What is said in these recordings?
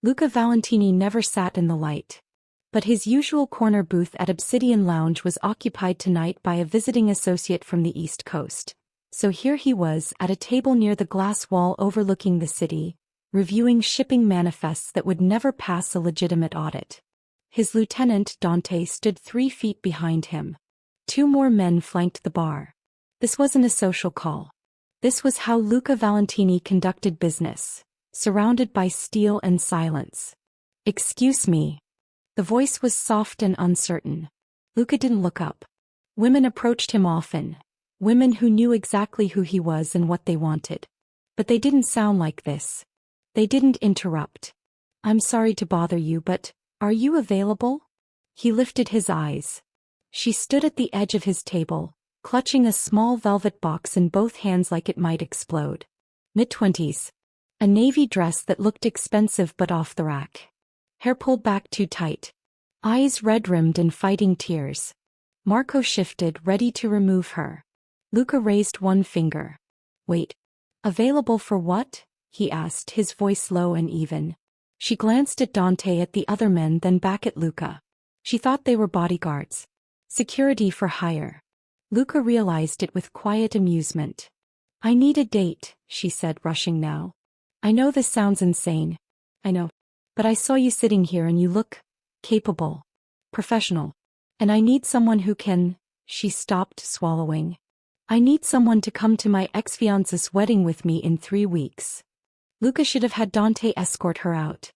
Luca Valentini never sat in the light. But his usual corner booth at Obsidian Lounge was occupied tonight by a visiting associate from the East Coast. So here he was, at a table near the glass wall overlooking the city, reviewing shipping manifests that would never pass a legitimate audit. His lieutenant, Dante, stood 3 feet behind him. 2 more men flanked the bar. This wasn't a social call. This was how Luca Valentini conducted business, surrounded by steel and silence. "Excuse me." The voice was soft and uncertain. Luca didn't look up. Women approached him often. Women who knew exactly who he was and what they wanted. But they didn't sound like this. They didn't interrupt. "I'm sorry to bother you, but are you available?" He lifted his eyes. She stood at the edge of his table, clutching a small velvet box in both hands like it might explode. Mid-20s. A navy dress that looked expensive but off the rack. Hair pulled back too tight. Eyes red-rimmed and fighting tears. Marco shifted, ready to remove her. Luca raised one finger. "Wait. Available for what?" he asked, his voice low and even. She glanced at Dante, at the other men, then back at Luca. She thought they were bodyguards. Security for hire. Luca realized it with quiet amusement. "I need a date," she said, rushing now. "I know this sounds insane. I know. But I saw you sitting here and you look capable, professional. And I need someone who can—" She stopped, swallowing. "I need someone to come to my ex-fiancé's wedding with me in 3 weeks." Luca should have had Dante escort her out.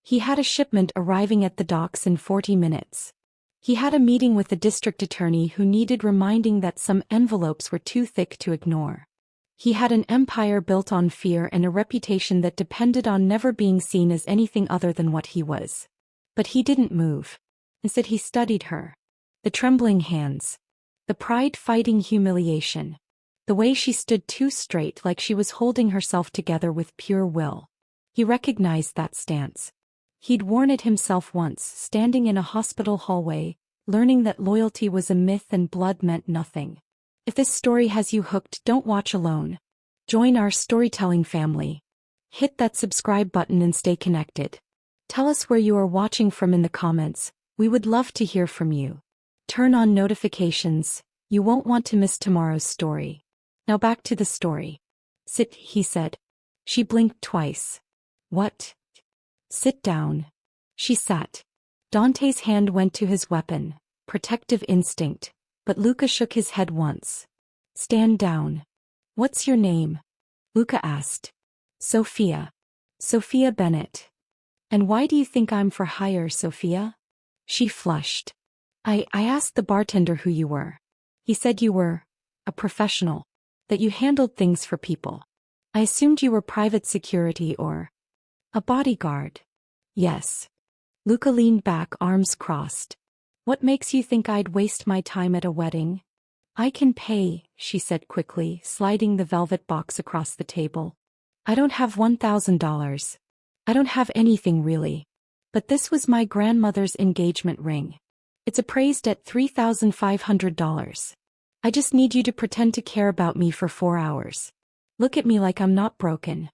He had a shipment arriving at the docks in 40 minutes. He had a meeting with the district attorney who needed reminding that some envelopes were too thick to ignore. He had an empire built on fear and a reputation that depended on never being seen as anything other than what he was. But he didn't move. Instead he studied her. The trembling hands. The pride-fighting humiliation. The way she stood too straight, like she was holding herself together with pure will. He recognized that stance. He'd worn it himself once, standing in a hospital hallway, learning that loyalty was a myth and blood meant nothing. If this story has you hooked, don't watch alone. Join our storytelling family. Hit that subscribe button and stay connected. Tell us where you are watching from in the comments. We would love to hear from you. Turn on notifications. You won't want to miss tomorrow's story. Now back to the story. "Sit," he said. She blinked twice. "What?" "Sit down." She sat. Dante's hand went to his weapon, protective instinct, but Luca shook his head once. "Stand down." "What's your name?" Luca asked. "Sofia. Sofia Bennett." "And why do you think I'm for hire, Sofia?" She flushed. I asked the bartender who you were. He said you were a professional, that you handled things for people. I assumed you were private security or a bodyguard." "Yes." Luca leaned back, arms crossed. "What makes you think I'd waste my time at a wedding?" "I can pay," she said quickly, sliding the velvet box across the table. "I don't have $1,000. I don't have anything really. But this was my grandmother's engagement ring. It's appraised at $3,500. I just need you to pretend to care about me for 4 hours. Look at me like I'm not broken.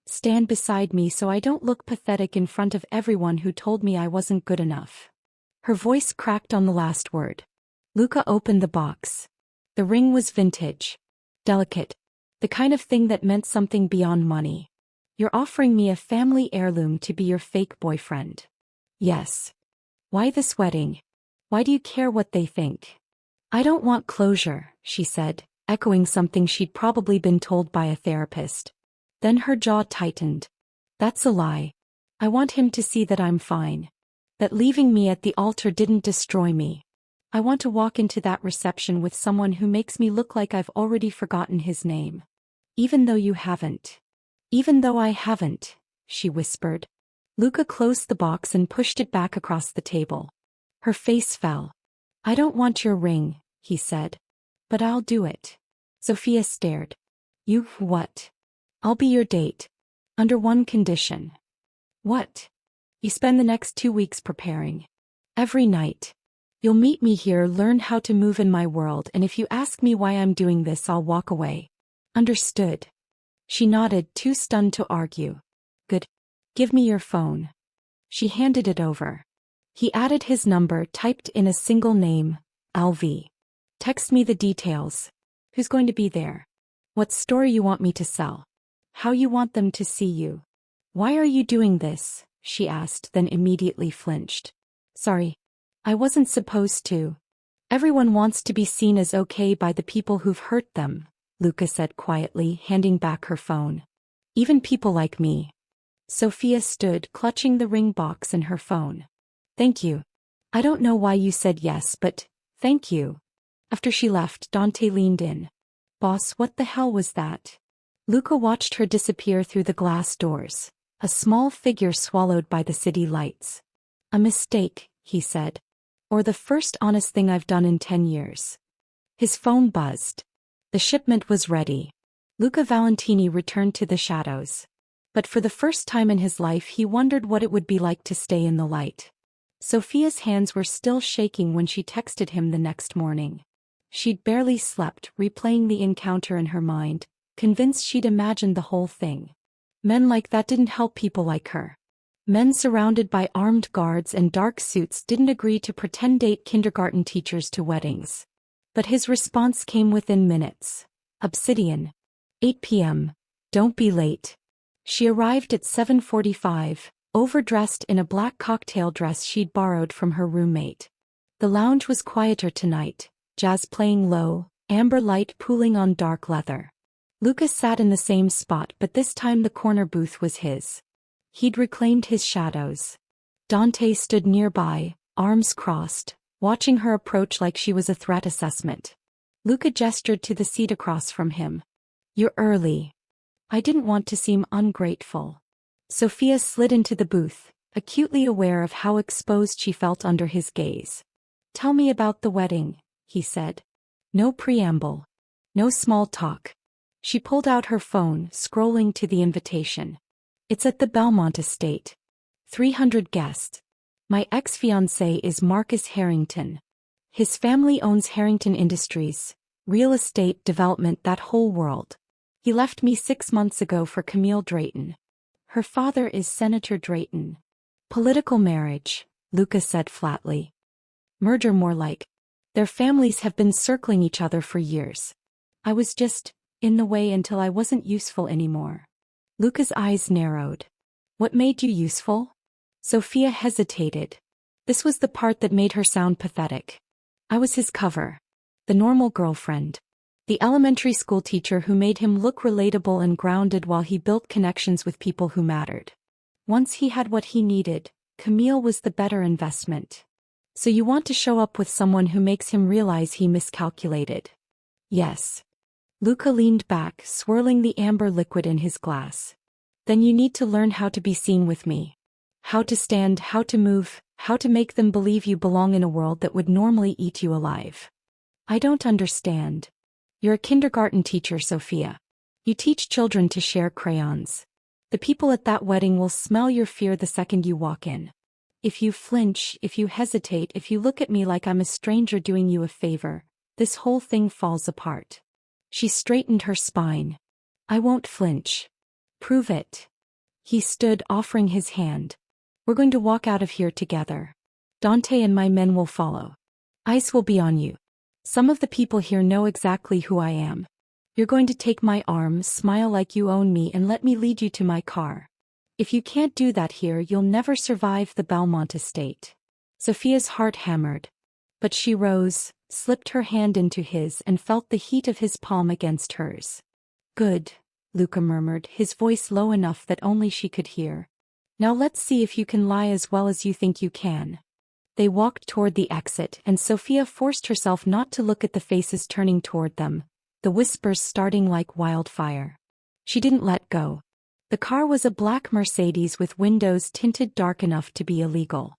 Stand beside me so I don't look pathetic in front of everyone who told me I wasn't good enough." Her voice cracked on the last word. Luca opened the box. The ring was vintage. Delicate. The kind of thing that meant something beyond money. "You're offering me a family heirloom to be your fake boyfriend?" "Yes." "Why this wedding? Why do you care what they think?" "I don't want closure," she said, echoing something she'd probably been told by a therapist. Then her jaw tightened. "That's a lie. I want him to see that I'm fine. That leaving me at the altar didn't destroy me. I want to walk into that reception with someone who makes me look like I've already forgotten his name. Even though you haven't." "Even though I haven't," she whispered. Luca closed the box and pushed it back across the table. Her face fell. "I don't want your ring," he said. "But I'll do it." Sofia stared. "You what?" "I'll be your date. Under one condition." "What?" "You spend the next 2 weeks preparing. Every night. You'll meet me here, learn how to move in my world, and if you ask me why I'm doing this, I'll walk away. Understood?" She nodded, too stunned to argue. "Good. Give me your phone." She handed it over. He added his number typed in a single name, LV. Text me the details. Who's going to be there? What story you want me to sell? How you want them to see you? Why are you doing this? She asked, then immediately flinched. Sorry. I wasn't supposed to. Everyone wants to be seen as okay by the people who've hurt them, Luca said quietly, handing back her phone. Even people like me. Sofia stood, clutching the ring box and her phone. Thank you. I don't know why you said yes, but thank you. After she left, Dante leaned in. Boss, what the hell was that? Luca watched her disappear through the glass doors, a small figure swallowed by the city lights. A mistake, he said. Or the first honest thing I've done in 10 years. His phone buzzed. The shipment was ready. Luca Valentini returned to the shadows. But for the first time in his life he wondered what it would be like to stay in the light. Sofia's hands were still shaking when she texted him the next morning. She'd barely slept, replaying the encounter in her mind, convinced she'd imagined the whole thing. Men like that didn't help people like her. Men surrounded by armed guards and dark suits didn't agree to pretend date kindergarten teachers to weddings. But his response came within minutes. Obsidian. 8 p.m. Don't be late. She arrived at 7:45, overdressed in a black cocktail dress she'd borrowed from her roommate. The lounge was quieter tonight, jazz playing low, amber light pooling on dark leather. Lucas sat in the same spot, but this time the corner booth was his. He'd reclaimed his shadows. Dante stood nearby, arms crossed, watching her approach like she was a threat assessment. Luca gestured to the seat across from him. You're early. I didn't want to seem ungrateful. Sofia slid into the booth, acutely aware of how exposed she felt under his gaze. Tell me about the wedding, he said. No preamble. No small talk. She pulled out her phone, scrolling to the invitation. It's at the Belmont estate. 300 guests. My ex-fiancé is Marcus Harrington. His family owns Harrington Industries, real estate development, that whole world. He left me 6 months ago for Camille Drayton. Her father is Senator Drayton. Political marriage, Luca said flatly. Merger more like. Their families have been circling each other for years. I was just in the way until I wasn't useful anymore. Luca's eyes narrowed. What made you useful? Sofia hesitated. This was the part that made her sound pathetic. I was his cover. The normal girlfriend. The elementary school teacher who made him look relatable and grounded while he built connections with people who mattered. Once he had what he needed, Camille was the better investment. So you want to show up with someone who makes him realize he miscalculated? Yes. Luca leaned back, swirling the amber liquid in his glass. Then you need to learn how to be seen with me. How to stand, how to move, how to make them believe you belong in a world that would normally eat you alive. I don't understand. You're a kindergarten teacher, Sofia. You teach children to share crayons. The people at that wedding will smell your fear the second you walk in. If you flinch, if you hesitate, if you look at me like I'm a stranger doing you a favor, this whole thing falls apart. She straightened her spine. I won't flinch. Prove it. He stood, offering his hand. We're going to walk out of here together. Dante and my men will follow. Eyes will be on you. Some of the people here know exactly who I am. You're going to take my arm, smile like you own me, and let me lead you to my car. If you can't do that here, you'll never survive the Belmont estate. Sofia's heart hammered. But she rose, slipped her hand into his, and felt the heat of his palm against hers. Good, Luca murmured, his voice low enough that only she could hear. Now let's see if you can lie as well as you think you can. They walked toward the exit, and Sofia forced herself not to look at the faces turning toward them, the whispers starting like wildfire. She didn't let go. The car was a black Mercedes with windows tinted dark enough to be illegal.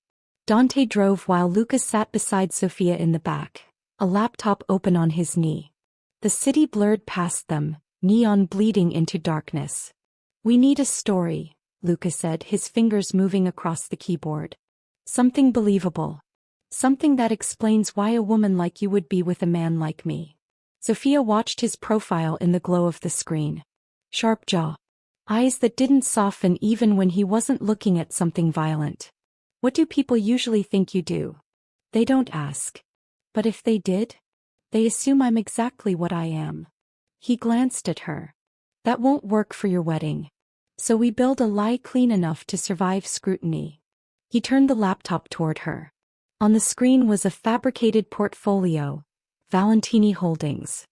Dante drove while Luca sat beside Sofia in the back, a laptop open on his knee. The city blurred past them, neon bleeding into darkness. We need a story, Luca said, his fingers moving across the keyboard. Something believable. Something that explains why a woman like you would be with a man like me. Sofia watched his profile in the glow of the screen. Sharp jaw. Eyes that didn't soften even when he wasn't looking at something violent. What do people usually think you do? They don't ask. But if they did? They assume I'm exactly what I am. He glanced at her. That won't work for your wedding. So we build a lie clean enough to survive scrutiny. He turned the laptop toward her. On the screen was a fabricated portfolio. Valentini Holdings.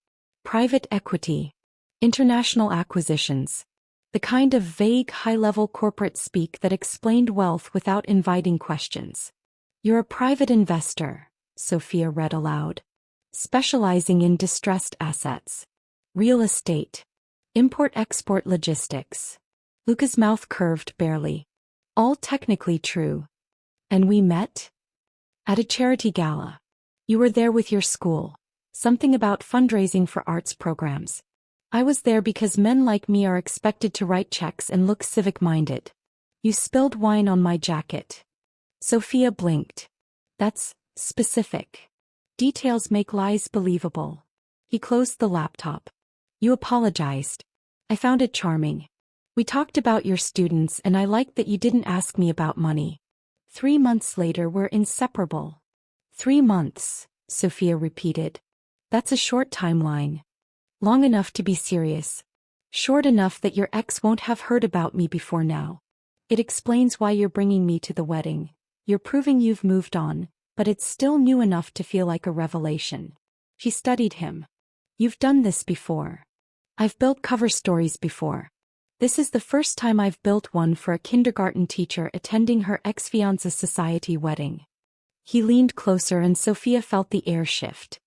Private equity. International acquisitions. The kind of vague high-level corporate speak that explained wealth without inviting questions. You're a private investor, Sofia read aloud. Specializing in distressed assets. Real estate. Import-export logistics. Luca's mouth curved barely. All technically true. And we met? At a charity gala. You were there with your school. Something about fundraising for arts programs. I was there because men like me are expected to write checks and look civic-minded. You spilled wine on my jacket. Sofia blinked. That's specific. Details make lies believable. He closed the laptop. You apologized. I found it charming. We talked about your students and I liked that you didn't ask me about money. 3 months later we're inseparable. 3 months, Sofia repeated. That's a short timeline. Long enough to be serious. Short enough that your ex won't have heard about me before now. It explains why you're bringing me to the wedding. You're proving you've moved on, but it's still new enough to feel like a revelation. She studied him. You've done this before. I've built cover stories before. This is the first time I've built one for a kindergarten teacher attending her ex-fiancé society wedding. He leaned closer and Sofia felt the air shift.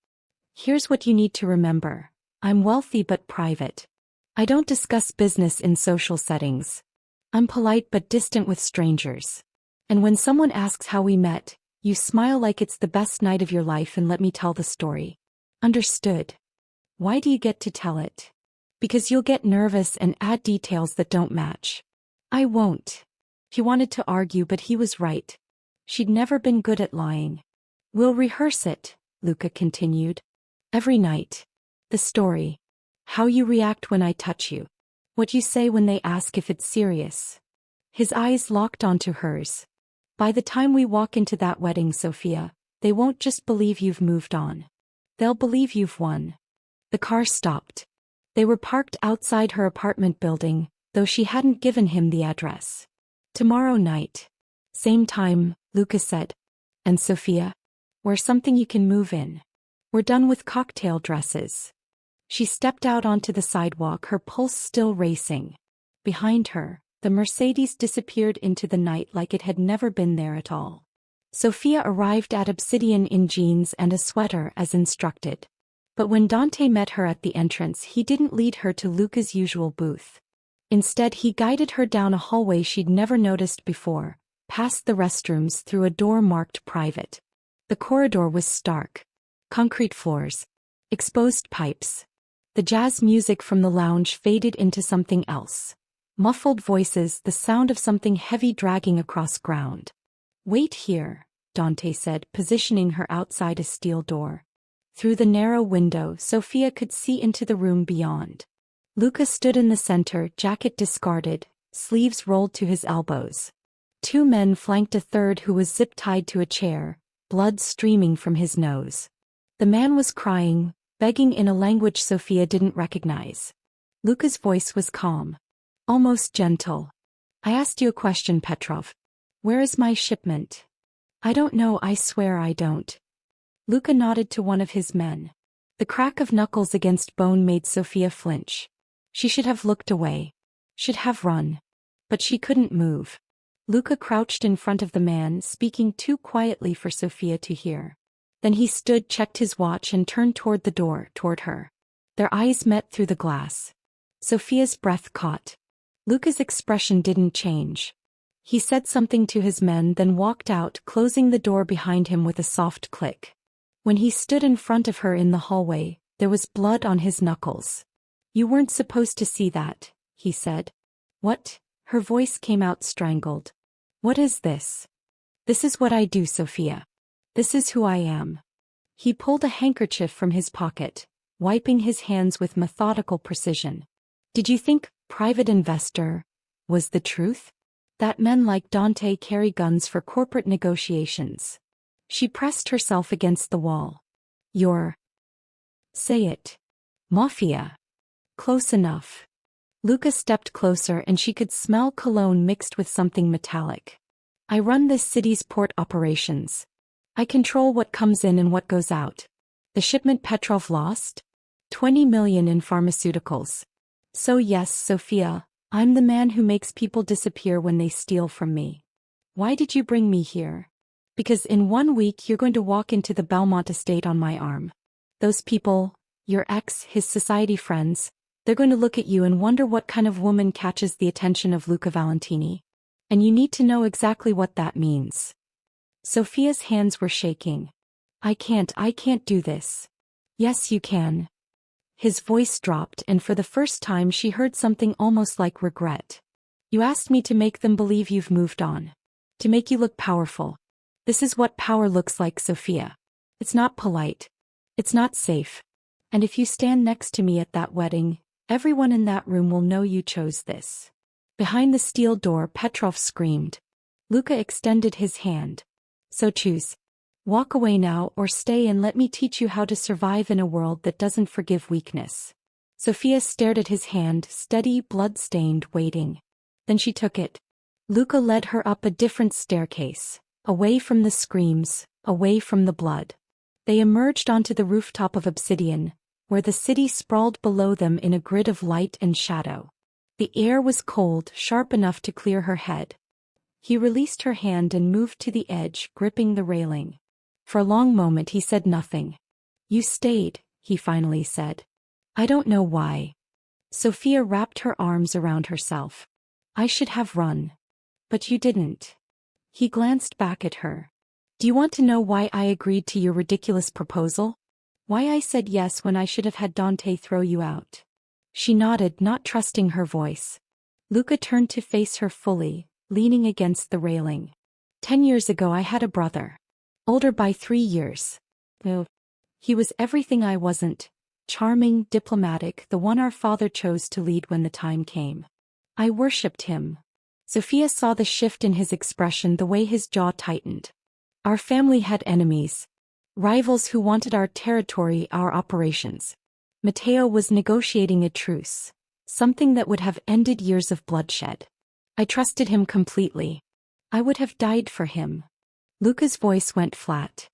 Here's what you need to remember. I'm wealthy but private. I don't discuss business in social settings. I'm polite but distant with strangers. And when someone asks how we met, you smile like it's the best night of your life and let me tell the story. Understood. Why do you get to tell it? Because you'll get nervous and add details that don't match. I won't. He wanted to argue but he was right. She'd never been good at lying. We'll rehearse it, Luca continued. Every night. The story. How you react when I touch you. What you say when they ask if it's serious. His eyes locked onto hers. By the time we walk into that wedding, Sofia, they won't just believe you've moved on. They'll believe you've won. The car stopped. They were parked outside her apartment building, though she hadn't given him the address. Tomorrow night. Same time, Luca said. And Sofia? Wear something you can move in. We're done with cocktail dresses. She stepped out onto the sidewalk, her pulse still racing. Behind her, the Mercedes disappeared into the night like it had never been there at all. Sofia arrived at Obsidian in jeans and a sweater as instructed. But when Dante met her at the entrance, he didn't lead her to Luca's usual booth. Instead, he guided her down a hallway she'd never noticed before, past the restrooms through a door marked private. The corridor was stark. Concrete floors. Exposed pipes. The jazz music from the lounge faded into something else. Muffled voices, the sound of something heavy dragging across ground. Wait here, Dante said, positioning her outside a steel door. Through the narrow window, Sofia could see into the room beyond. Luca stood in the center, jacket discarded, sleeves rolled to his elbows. 2 men flanked a third who was zip-tied to a chair, blood streaming from his nose. The man was crying, begging in a language Sofia didn't recognize. Luca's voice was calm. Almost gentle. I asked you a question, Petrov. Where is my shipment? I don't know, I swear I don't. Luca nodded to one of his men. The crack of knuckles against bone made Sofia flinch. She should have looked away. Should have run. But she couldn't move. Luca crouched in front of the man, speaking too quietly for Sofia to hear. Then he stood, checked his watch and turned toward the door, toward her. Their eyes met through the glass. Sofia's breath caught. Luca's expression didn't change. He said something to his men, then walked out, closing the door behind him with a soft click. When he stood in front of her in the hallway, there was blood on his knuckles. You weren't supposed to see that, he said. What? Her voice came out strangled. What is this? This is what I do, Sofia. This is who I am. He pulled a handkerchief from his pocket, wiping his hands with methodical precision. Did you think private investor was the truth? that men like Dante carry guns for corporate negotiations. She pressed herself against the wall. You're... Say it. Mafia. Close enough. Luca stepped closer and she could smell cologne mixed with something metallic. I run this city's port operations. I control what comes in and what goes out. The shipment Petrov lost? 20 million in pharmaceuticals. So yes, Sofia, I'm the man who makes people disappear when they steal from me. Why did you bring me here? Because in 1 week you're going to walk into the Belmont estate on my arm. Those people, your ex, his society friends, they're going to look at you and wonder what kind of woman catches the attention of Luca Valentini. And you need to know exactly what that means. Sofia's hands were shaking. I can't do this. Yes, you can. His voice dropped and for the first time she heard something almost like regret. You asked me to make them believe you've moved on. To make you look powerful. This is what power looks like, Sofia. It's not polite. It's not safe. And if you stand next to me at that wedding, everyone in that room will know you chose this. Behind the steel door, Petrov screamed. Luca extended his hand. So choose. Walk away now or stay and let me teach you how to survive in a world that doesn't forgive weakness. Sofia stared at his hand, steady, blood-stained, waiting. Then she took it. Luca led her up a different staircase, away from the screams, away from the blood. They emerged onto the rooftop of Obsidian, where the city sprawled below them in a grid of light and shadow. The air was cold, sharp enough to clear her head. He released her hand and moved to the edge, gripping the railing. For a long moment he said nothing. You stayed, he finally said. I don't know why. Sofia wrapped her arms around herself. I should have run. But you didn't. He glanced back at her. Do you want to know why I agreed to your ridiculous proposal? Why I said yes when I should have had Dante throw you out? She nodded, not trusting her voice. Luca turned to face her fully, leaning against the railing. 10 years ago I had a brother. Older by 3 years. Oh, he was everything I wasn't. Charming, diplomatic, the one our father chose to lead when the time came. I worshipped him. Sofia saw the shift in his expression, the way his jaw tightened. Our family had enemies. Rivals who wanted our territory, our operations. Matteo was negotiating a truce. Something that would have ended years of bloodshed. I trusted him completely. I would have died for him. Luca's voice went flat.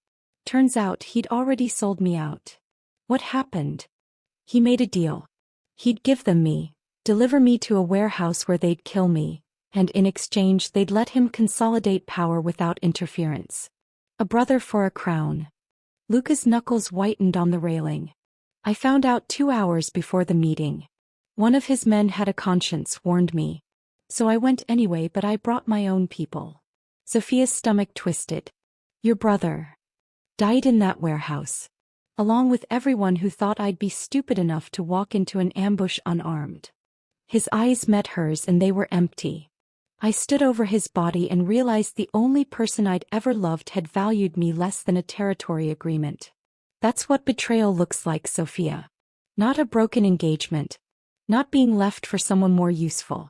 Turns out he'd already sold me out. What happened? He made a deal. He'd give them me, deliver me to a warehouse where they'd kill me, and in exchange they'd let him consolidate power without interference. A brother for a crown. Luca's knuckles whitened on the railing. I found out 2 hours before the meeting. One of his men had a conscience, warned me. So I went anyway, but I brought my own people. Sofia's stomach twisted. Your brother died in that warehouse, along with everyone who thought I'd be stupid enough to walk into an ambush unarmed. His eyes met hers and they were empty. I stood over his body and realized the only person I'd ever loved had valued me less than a territory agreement. That's what betrayal looks like, Sofia. Not a broken engagement. Not being left for someone more useful.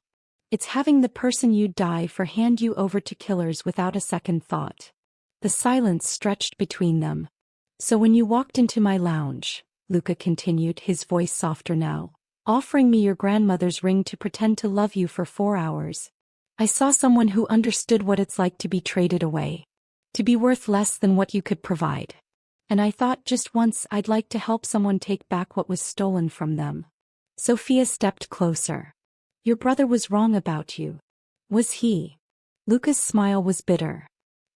It's having the person you'd die for hand you over to killers without a second thought. The silence stretched between them. So when you walked into my lounge, Luca continued, his voice softer now, offering me your grandmother's ring to pretend to love you for 4 hours, I saw someone who understood what it's like to be traded away. To be worth less than what you could provide. And I thought just once I'd like to help someone take back what was stolen from them. Sofia stepped closer. Your brother was wrong about you. Was he? Luca's smile was bitter.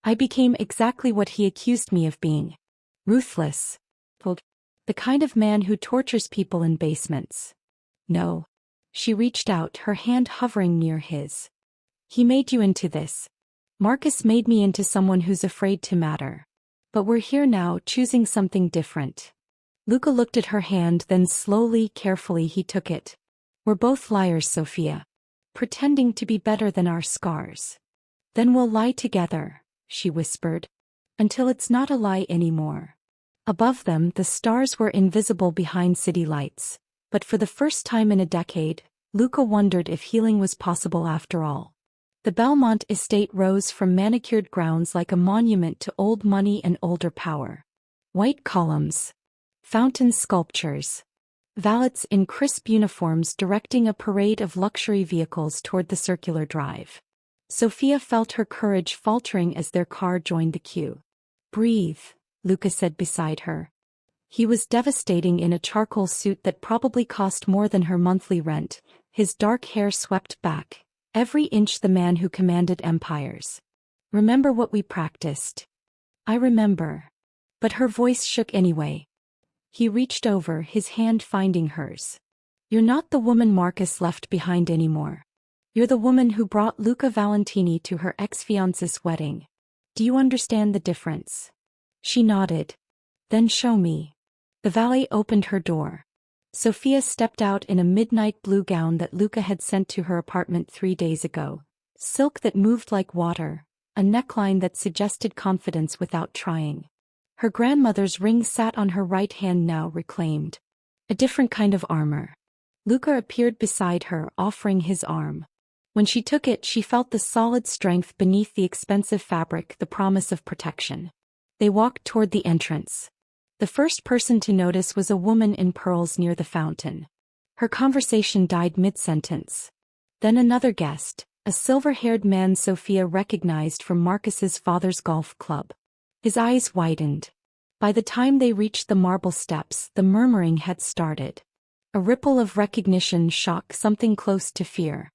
I became exactly what he accused me of being. Ruthless. The kind of man who tortures people in basements. No. She reached out, her hand hovering near his. He made you into this. Marcus made me into someone who's afraid to matter. But we're here now, choosing something different. Luca looked at her hand, then slowly, carefully he took it. We're both liars, Sofia. Pretending to be better than our scars. Then we'll lie together, she whispered. Until it's not a lie anymore. Above them, the stars were invisible behind city lights. But for the first time in a decade, Luca wondered if healing was possible after all. The Belmont estate rose from manicured grounds like a monument to old money and older power. White columns. Fountain sculptures. Valets in crisp uniforms directing a parade of luxury vehicles toward the circular drive. Sofia felt her courage faltering as their car joined the queue. "Breathe," Luca said beside her. He was devastating in a charcoal suit that probably cost more than her monthly rent, his dark hair swept back, every inch the man who commanded empires. "Remember what we practiced?" "I remember." But her voice shook anyway. He reached over, his hand finding hers. "You're not the woman Marcus left behind anymore. You're the woman who brought Luca Valentini to her ex-fiancé's wedding. Do you understand the difference?" She nodded. "Then show me." The valet opened her door. Sofia stepped out in a midnight blue gown that Luca had sent to her apartment 3 days ago, silk that moved like water, a neckline that suggested confidence without trying. Her grandmother's ring sat on her right hand now reclaimed. A different kind of armor. Luca appeared beside her, offering his arm. When she took it, she felt the solid strength beneath the expensive fabric, the promise of protection. They walked toward the entrance. The first person to notice was a woman in pearls near the fountain. Her conversation died mid-sentence. Then another guest, a silver-haired man Sofia recognized from Marcus's father's golf club. His eyes widened. By the time they reached the marble steps, the murmuring had started. A ripple of recognition, shock, something close to fear.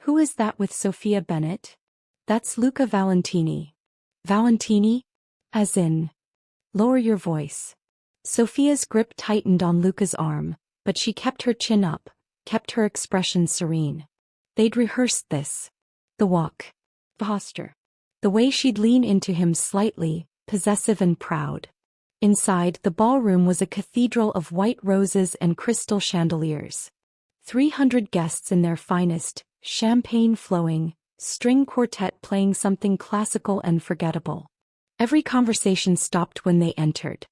"Who is that with Sofia Bennett?" "That's Luca Valentini." "Valentini? As in?" "Lower your voice." Sofia's grip tightened on Luca's arm, but she kept her chin up, kept her expression serene. They'd rehearsed this. The walk. The posture. The way she'd lean into him slightly, possessive and proud. Inside, the ballroom was a cathedral of white roses and crystal chandeliers. 300 guests in their finest, champagne flowing, string quartet playing something classical and forgettable. Every conversation stopped when they entered.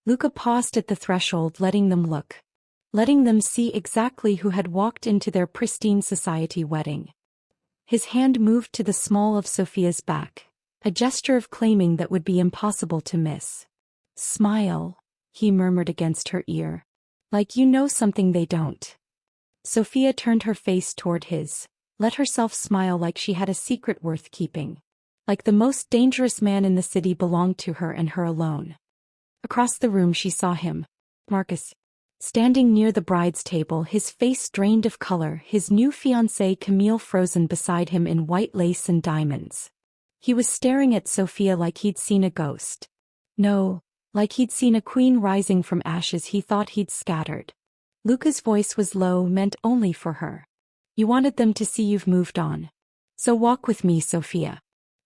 Luca paused at the threshold, letting them look. Letting them see exactly who had walked into their pristine society wedding. His hand moved to the small of Sofia's back, a gesture of claiming that would be impossible to miss. "Smile," he murmured against her ear. "Like you know something they don't." Sofia turned her face toward his, let herself smile like she had a secret worth keeping. Like the most dangerous man in the city belonged to her and her alone. Across the room she saw him, Marcus. Standing near the bride's table, his face drained of color, his new fiancée Camille frozen beside him in white lace and diamonds. He was staring at Sofia like he'd seen a ghost. No, like he'd seen a queen rising from ashes he thought he'd scattered. Luca's voice was low, meant only for her. "You wanted them to see you've moved on. So walk with me, Sofia.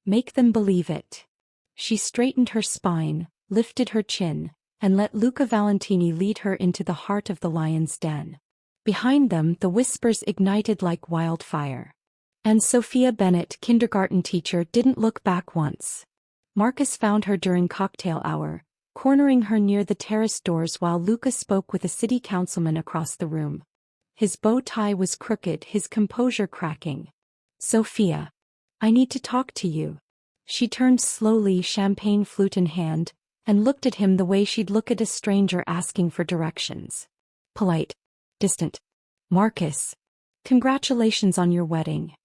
Make them believe it." She straightened her spine, lifted her chin, and let Luca Valentini lead her into the heart of the lion's den. Behind them, the whispers ignited like wildfire. And Sofia Bennett, kindergarten teacher, didn't look back once. Marcus found her during cocktail hour, cornering her near the terrace doors while Luca spoke with a city councilman across the room. His bow tie was crooked, his composure cracking. "Sofia, I need to talk to you." She turned slowly, champagne flute in hand, and looked at him the way she'd look at a stranger asking for directions. Polite. Distant. "Marcus. Congratulations on your wedding.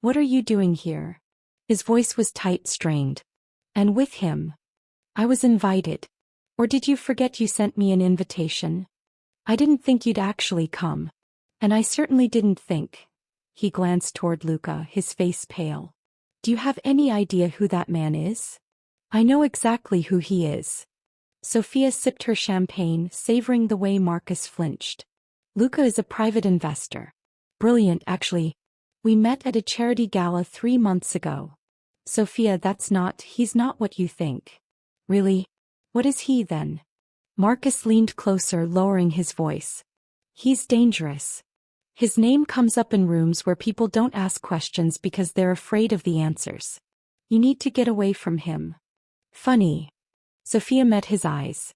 What are you doing here?" His voice was tight, strained. "And with him. I was invited. Or did you forget you sent me an invitation? I didn't think you'd actually come. And I certainly didn't think." He glanced toward Luca, his face pale. "Do you have any idea who that man is?" "I know exactly who he is." Sofia sipped her champagne, savoring the way Marcus flinched. "Luca is a private investor. Brilliant, actually. We met at a charity gala 3 months ago." "Sofia, he's not what you think." "Really? What is he then?" Marcus leaned closer, lowering his voice. "He's dangerous. His name comes up in rooms where people don't ask questions because they're afraid of the answers. You need to get away from him." "Funny." Sofia met his eyes.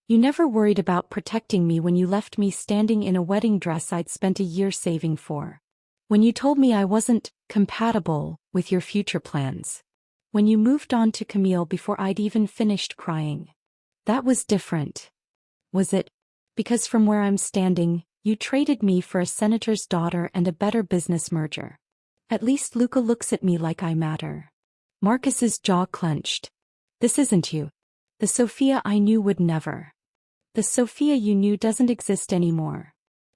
"You never worried about protecting me when you left me standing in a wedding dress I'd spent a year saving for. When you told me I wasn't compatible with with your future plans. When you moved on to Camille before I'd even finished crying. That was different. Was it? Because from where I'm standing, you traded me for a senator's daughter and a better business merger. At least Luca looks at me like I matter. Marcus's jaw clenched. This isn't you. The Sofia I knew would never. The Sofia you knew doesn't exist anymore.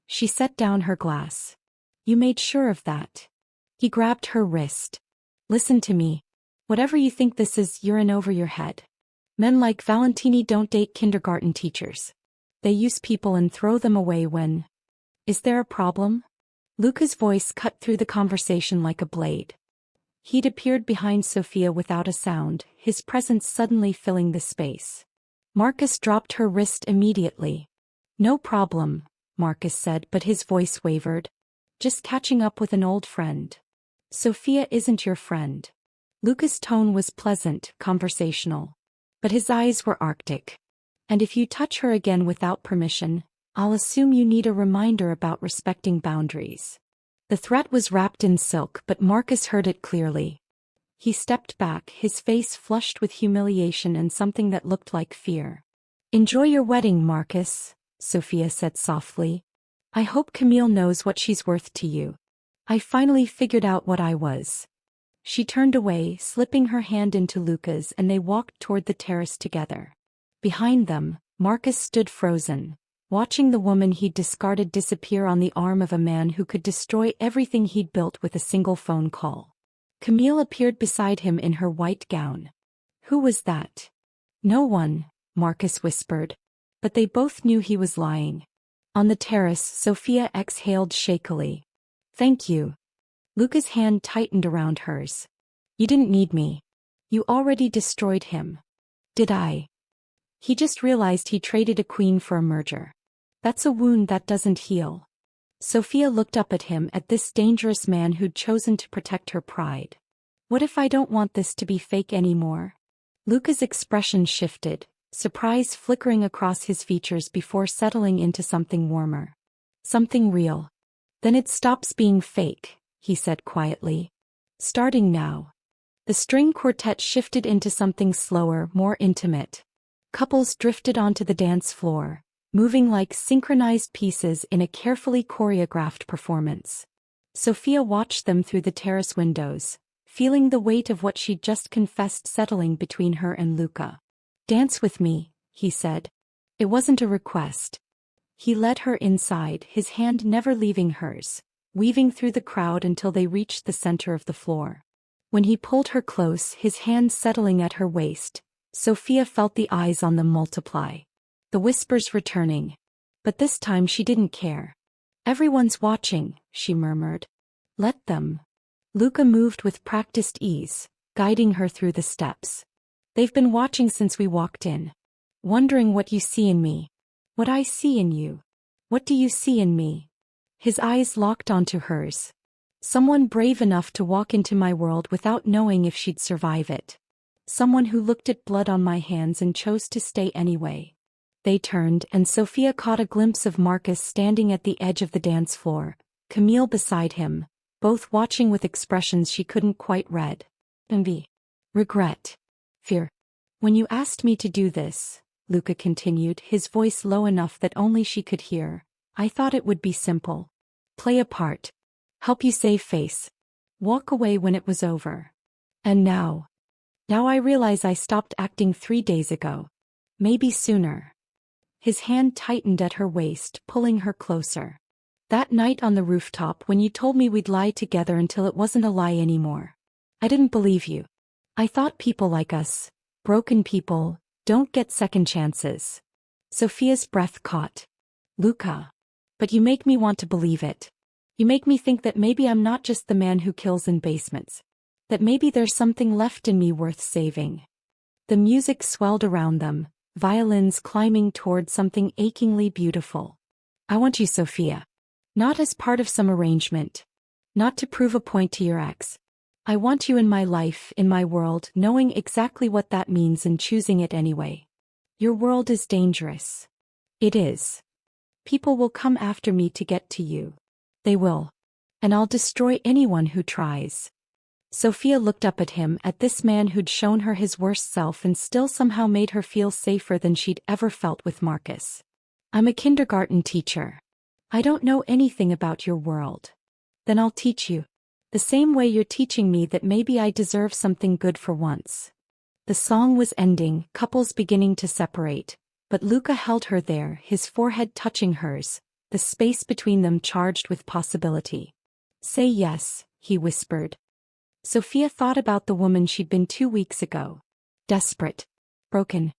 She set down her glass. You made sure of that. He grabbed her wrist. Listen to me. Whatever you think this is, you're in over your head. Men like Valentini don't date kindergarten teachers. They use people and throw them away when... Is there a problem? Luca's voice cut through the conversation like a blade. He'd appeared behind Sofia without a sound, his presence suddenly filling the space. Marcus dropped her wrist immediately. No problem, Marcus said, but his voice wavered. Just catching up with an old friend. Sofia isn't your friend. Luca's tone was pleasant, conversational. But his eyes were arctic. And if you touch her again without permission, I'll assume you need a reminder about respecting boundaries. The threat was wrapped in silk, but Marcus heard it clearly. He stepped back, his face flushed with humiliation and something that looked like fear. Enjoy your wedding, Marcus, Sofia said softly. I hope Camille knows what she's worth to you. I finally figured out what I was. She turned away, slipping her hand into Luca's, and they walked toward the terrace together. Behind them, Marcus stood frozen, watching the woman he'd discarded disappear on the arm of a man who could destroy everything he'd built with a single phone call. Camille appeared beside him in her white gown. Who was that? No one, Marcus whispered. But they both knew he was lying. On the terrace, Sofia exhaled shakily. Thank you. Luca's hand tightened around hers. You didn't need me. You already destroyed him. Did I? He just realized he traded a queen for a merger. That's a wound that doesn't heal. Sofia looked up at him, at this dangerous man who'd chosen to protect her pride. What if I don't want this to be fake anymore? Luca's expression shifted, surprise flickering across his features before settling into something warmer. Something real. Then it stops being fake, he said quietly. Starting now. The string quartet shifted into something slower, more intimate. Couples drifted onto the dance floor, moving like synchronized pieces in a carefully choreographed performance. Sofia watched them through the terrace windows, feeling the weight of what she'd just confessed settling between her and Luca. Dance with me, he said. It wasn't a request. He led her inside, his hand never leaving hers, weaving through the crowd until they reached the center of the floor. When he pulled her close, his hand settling at her waist, Sofia felt the eyes on them multiply. The whispers returning. But this time she didn't care. Everyone's watching, she murmured. Let them. Luca moved with practiced ease, guiding her through the steps. They've been watching since we walked in. Wondering what you see in me. What I see in you. What do you see in me? His eyes locked onto hers. Someone brave enough to walk into my world without knowing if she'd survive it. Someone who looked at blood on my hands and chose to stay anyway. They turned, and Sofia caught a glimpse of Marcus standing at the edge of the dance floor, Camille beside him, both watching with expressions she couldn't quite read. Envy. Regret. Fear. When you asked me to do this, Luca continued, his voice low enough that only she could hear, I thought it would be simple. Play a part. Help you save face. Walk away when it was over. And now. Now I realize I stopped acting 3 days ago. Maybe sooner. His hand tightened at her waist, pulling her closer. That night on the rooftop when you told me we'd lie together until it wasn't a lie anymore. I didn't believe you. I thought people like us, broken people, don't get second chances. Sofia's breath caught. Luca. But you make me want to believe it. You make me think that maybe I'm not just the man who kills in basements. That maybe there's something left in me worth saving. The music swelled around them, violins climbing toward something achingly beautiful. I want you, Sofia. Not as part of some arrangement. Not to prove a point to your ex. I want you in my life, in my world, knowing exactly what that means and choosing it anyway. Your world is dangerous. It is. People will come after me to get to you. They will. And I'll destroy anyone who tries. Sofia looked up at him, at this man who'd shown her his worst self and still somehow made her feel safer than she'd ever felt with Marcus. I'm a kindergarten teacher. I don't know anything about your world. Then I'll teach you. The same way you're teaching me that maybe I deserve something good for once. The song was ending, couples beginning to separate, but Luca held her there, his forehead touching hers, the space between them charged with possibility. Say yes, he whispered. Sofia thought about the woman she'd been 2 weeks ago. Desperate. Broken.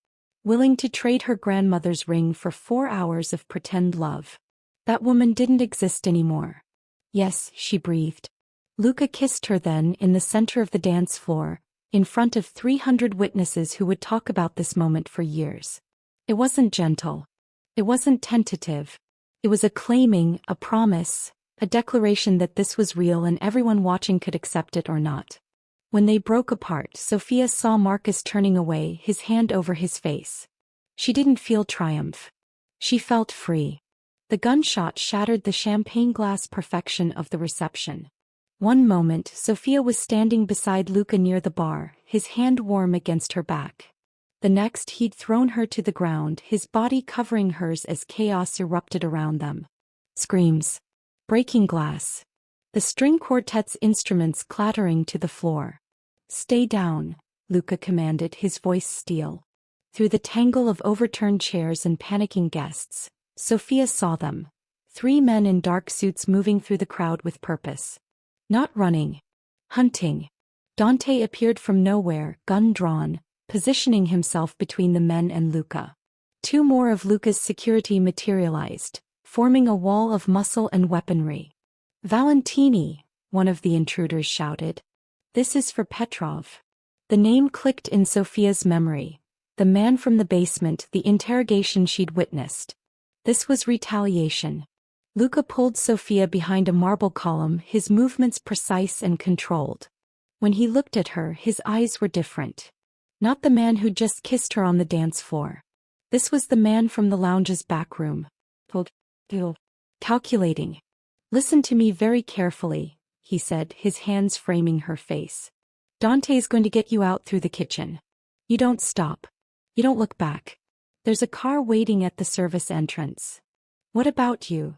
Willing to trade her grandmother's ring for 4 hours of pretend love. That woman didn't exist anymore. Yes, she breathed. Luca kissed her then in the center of the dance floor, in front of 300 witnesses who would talk about this moment for years. It wasn't gentle. It wasn't tentative. It was a claiming, a promise, a declaration that this was real and everyone watching could accept it or not. When they broke apart, Sofia saw Marcus turning away, his hand over his face. She didn't feel triumph. She felt free. The gunshot shattered the champagne glass perfection of the reception. One moment, Sofia was standing beside Luca near the bar, his hand warm against her back. The next, he'd thrown her to the ground, his body covering hers as chaos erupted around them. Screams. Breaking glass. The string quartet's instruments clattering to the floor. Stay down, Luca commanded, his voice steel. Through the tangle of overturned chairs and panicking guests, Sofia saw them. 3 men in dark suits moving through the crowd with purpose. Not running. Hunting. Dante appeared from nowhere, gun drawn, positioning himself between the men and Luca. 2 more of Luca's security materialized, forming a wall of muscle and weaponry. Valentini, one of the intruders shouted. This is for Petrov. The name clicked in Sofia's memory. The man from the basement, the interrogation she'd witnessed. This was retaliation. Luca pulled Sofia behind a marble column, his movements precise and controlled. When he looked at her, his eyes were different. Not the man who just kissed her on the dance floor. This was the man from the lounge's back room. Calculating. Listen to me very carefully, he said, his hands framing her face. Dante's going to get you out through the kitchen. You don't stop. You don't look back. There's a car waiting at the service entrance. What about you?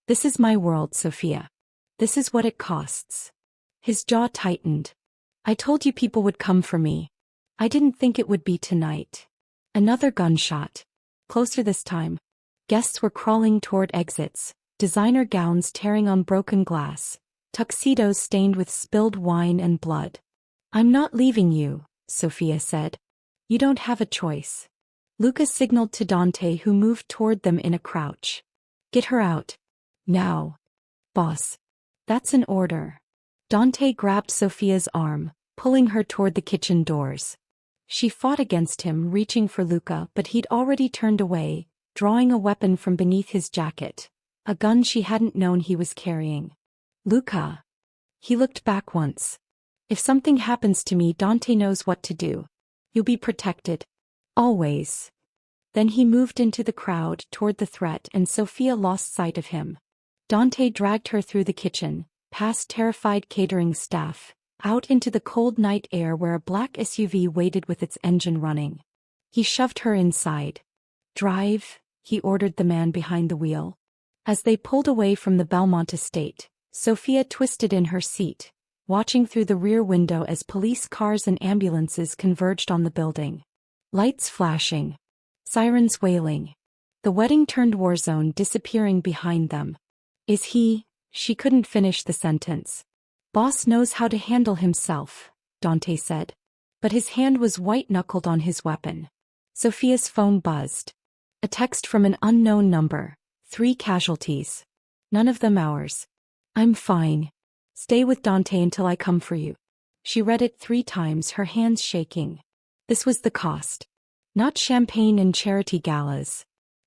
This is my world, Sofia. This is what it costs. His jaw tightened. I told you people would come for me. I didn't think it would be tonight. Another gunshot. Closer this time. Guests were crawling toward exits, designer gowns tearing on broken glass, tuxedos stained with spilled wine and blood. I'm not leaving you, Sofia said. You don't have a choice. Luca signaled to Dante, who moved toward them in a crouch. Get her out. Now. Boss. That's an order. Dante grabbed Sofia's arm, pulling her toward the kitchen doors. She fought against him, reaching for Luca, but he'd already turned away, drawing a weapon from beneath his jacket, a gun she hadn't known he was carrying. Luca. He looked back once. If something happens to me, Dante knows what to do. You'll be protected. Always. Then he moved into the crowd toward the threat, and Sofia lost sight of him. Dante dragged her through the kitchen, past terrified catering staff, out into the cold night air where a black SUV waited with its engine running. He shoved her inside. Drive, he ordered the man behind the wheel. As they pulled away from the Belmont estate, Sofia twisted in her seat, watching through the rear window as police cars and ambulances converged on the building. Lights flashing. Sirens wailing. The wedding turned war zone disappearing behind them. Is he? She couldn't finish the sentence. Boss knows how to handle himself, Dante said. But his hand was white-knuckled on his weapon. Sofia's phone buzzed. A text from an unknown number. 3 casualties. None of them ours. I'm fine. Stay with Dante until I come for you. She read it 3 times, her hands shaking. This was the cost. Not champagne and charity galas.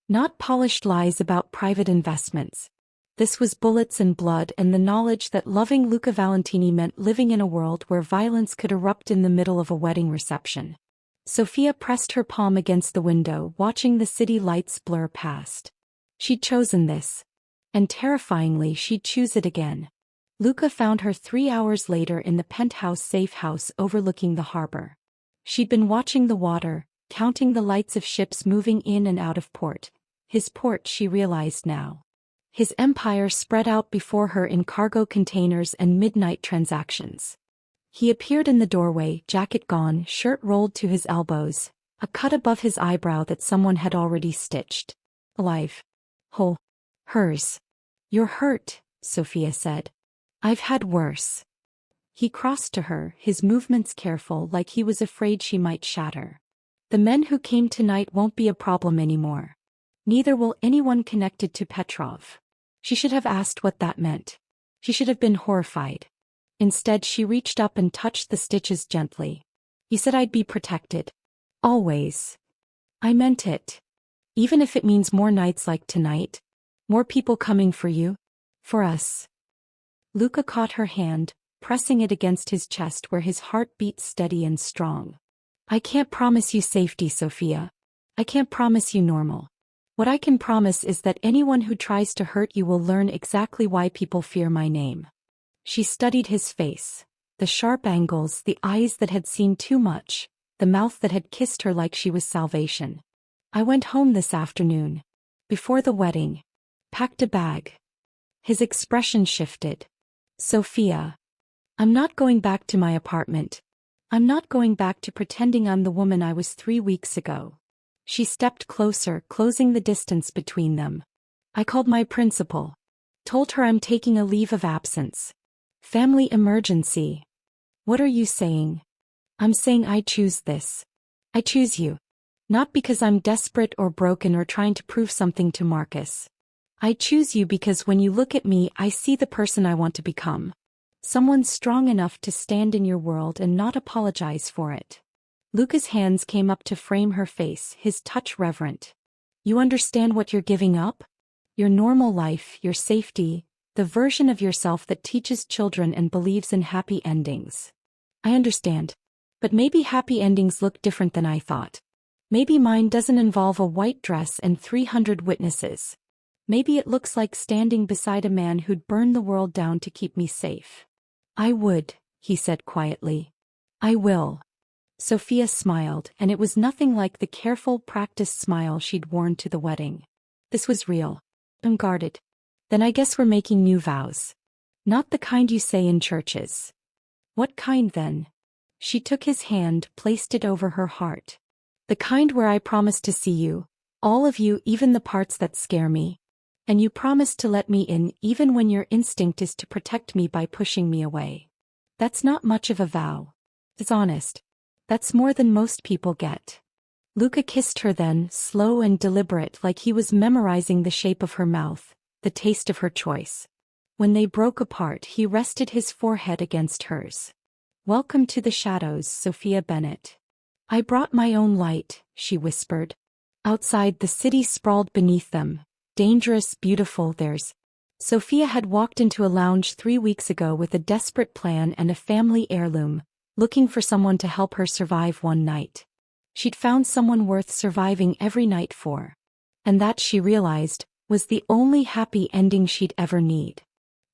Not polished lies about private investments. This was bullets and blood, and the knowledge that loving Luca Valentini meant living in a world where violence could erupt in the middle of a wedding reception. Sofia pressed her palm against the window, watching the city lights blur past. She'd chosen this. And terrifyingly, she'd choose it again. Luca found her 3 hours later in the penthouse safe house overlooking the harbor. She'd been watching the water, counting the lights of ships moving in and out of port. His port, she realized now. His empire spread out before her in cargo containers and midnight transactions. He appeared in the doorway, jacket gone, shirt rolled to his elbows, a cut above his eyebrow that someone had already stitched. Alive. Whole. Hers. You're hurt, Sofia said. I've had worse. He crossed to her, his movements careful, like he was afraid she might shatter. The men who came tonight won't be a problem anymore. Neither will anyone connected to Petrov. She should have asked what that meant. She should have been horrified. Instead, she reached up and touched the stitches gently. You said I'd be protected. Always. I meant it. Even if it means more nights like tonight. More people coming for you. For us. Luca caught her hand, pressing it against his chest where his heart beat steady and strong. I can't promise you safety, Sofia. I can't promise you normal. What I can promise is that anyone who tries to hurt you will learn exactly why people fear my name. She studied his face. The sharp angles, the eyes that had seen too much, the mouth that had kissed her like she was salvation. I went home this afternoon. Before the wedding. Packed a bag. His expression shifted. Sofia. I'm not going back to my apartment. I'm not going back to pretending I'm the woman I was 3 weeks ago. She stepped closer, closing the distance between them. I called my principal. Told her I'm taking a leave of absence. Family emergency. What are you saying? I'm saying I choose this. I choose you. Not because I'm desperate or broken or trying to prove something to Marcus. I choose you because when you look at me, I see the person I want to become. Someone strong enough to stand in your world and not apologize for it. Luca's hands came up to frame her face, his touch reverent. You understand what you're giving up? Your normal life, your safety, the version of yourself that teaches children and believes in happy endings. I understand. But maybe happy endings look different than I thought. Maybe mine doesn't involve a white dress and 300 witnesses. Maybe it looks like standing beside a man who'd burn the world down to keep me safe. I would, he said quietly. I will. Sofia smiled, and it was nothing like the careful, practiced smile she'd worn to the wedding. This was real. Unguarded. Then I guess we're making new vows. Not the kind you say in churches. What kind then? She took his hand, placed it over her heart. The kind where I promise to see you, all of you, even the parts that scare me. And you promise to let me in even when your instinct is to protect me by pushing me away. That's not much of a vow. It's honest. That's more than most people get. Luca kissed her then, slow and deliberate, like he was memorizing the shape of her mouth, the taste of her choice. When they broke apart, he rested his forehead against hers. Welcome to the shadows, Sofia Bennett. I brought my own light, she whispered. Outside, the city sprawled beneath them. Dangerous, beautiful, theirs. Sofia had walked into a lounge 3 weeks ago with a desperate plan and a family heirloom, looking for someone to help her survive one night. She'd found someone worth surviving every night for. And that, she realized, was the only happy ending she'd ever need.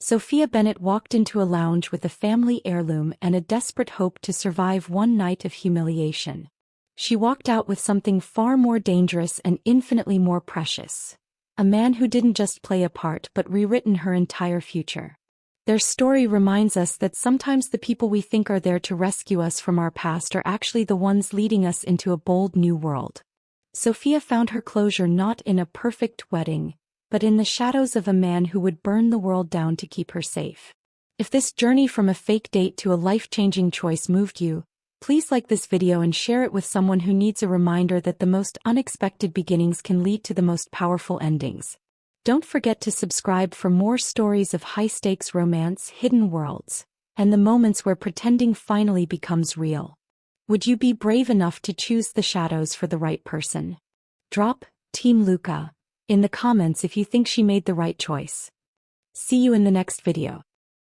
Sofia Bennett walked into a lounge with a family heirloom and a desperate hope to survive one night of humiliation. She walked out with something far more dangerous and infinitely more precious. A man who didn't just play a part but rewritten her entire future. Their story reminds us that sometimes the people we think are there to rescue us from our past are actually the ones leading us into a bold new world. Sofia found her closure not in a perfect wedding, but in the shadows of a man who would burn the world down to keep her safe. If this journey from a fake date to a life-changing choice moved you, please like this video and share it with someone who needs a reminder that the most unexpected beginnings can lead to the most powerful endings. Don't forget to subscribe for more stories of high-stakes romance, hidden worlds, and the moments where pretending finally becomes real. Would you be brave enough to choose the shadows for the right person? Drop Team Luca in the comments if you think she made the right choice. See you in the next video.